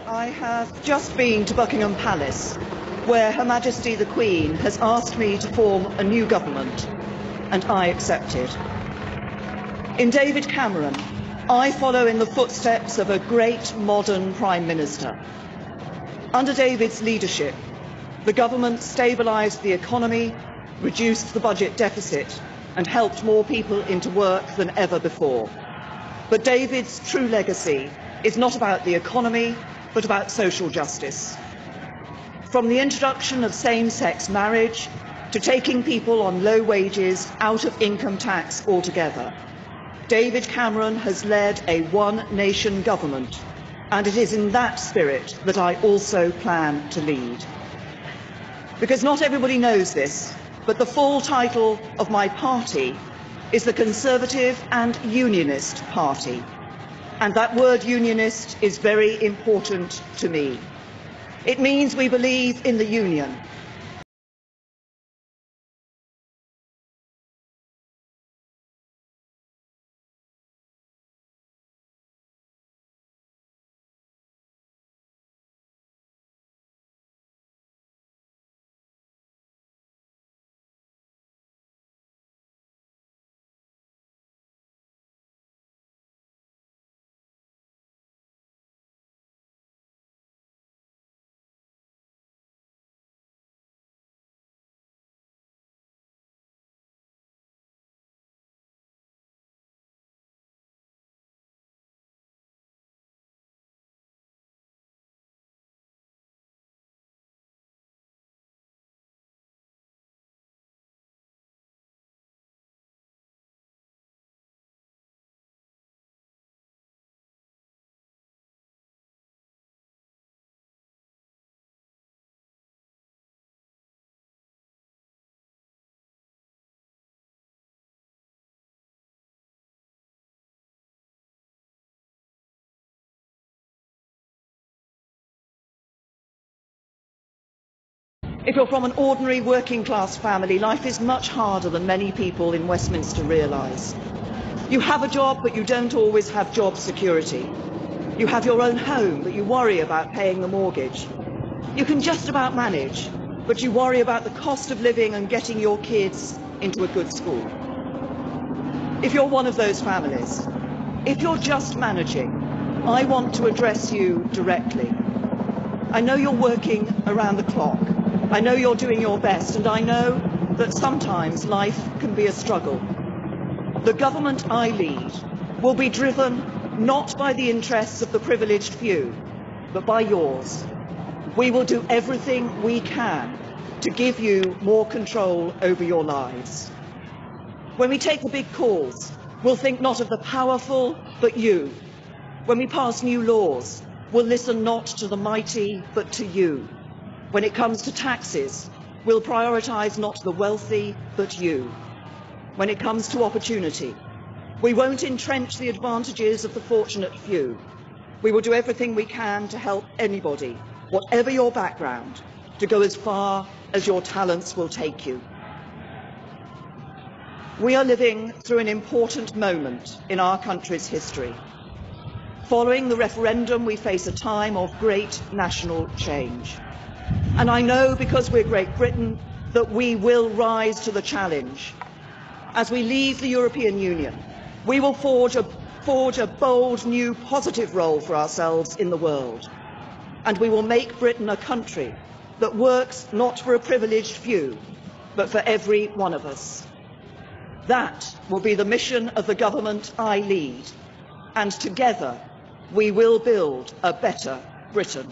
I have just been to Buckingham Palace, where Her Majesty the Queen has asked me to form a new government, and I accepted. In David Cameron, I follow in the footsteps of a great modern Prime Minister. Under David's leadership, the government stabilised the economy, reduced the budget deficit, and helped more people into work than ever before. But David's true legacy is not about the economy, but about social justice. From the introduction of same-sex marriage to taking people on low wages out of income tax altogether, David Cameron has led a one-nation government, and it is in that spirit that I also plan to lead. Because not everybody knows this, but the full title of my party is the Conservative and Unionist Party. And that word unionist is very important to me. It means we believe in the union. If you're from an ordinary working class family, life is much harder than many people in Westminster realise. You have a job, but you don't always have job security. You have your own home, but you worry about paying the mortgage. You can just about manage, but you worry about the cost of living and getting your kids into a good school. If you're one of those families, if you're just managing, I want to address you directly. I know you're working around the clock. I know you're doing your best, and I know that sometimes life can be a struggle. The government I lead will be driven not by the interests of the privileged few, but by yours. We will do everything we can to give you more control over your lives. When we take the big calls, we'll think not of the powerful, but you. When we pass new laws, we'll listen not to the mighty, but to you. When it comes to taxes, we'll prioritise not the wealthy, but you. When it comes to opportunity, we won't entrench the advantages of the fortunate few. We will do everything we can to help anybody, whatever your background, to go as far as your talents will take you. We are living through an important moment in our country's history. Following the referendum, we face a time of great national change. And I know, because we're Great Britain, that we will rise to the challenge. As we leave the European Union, we will forge a bold, new, positive role for ourselves in the world. And we will make Britain a country that works not for a privileged few, but for every one of us. That will be the mission of the government I lead. And together, we will build a better Britain.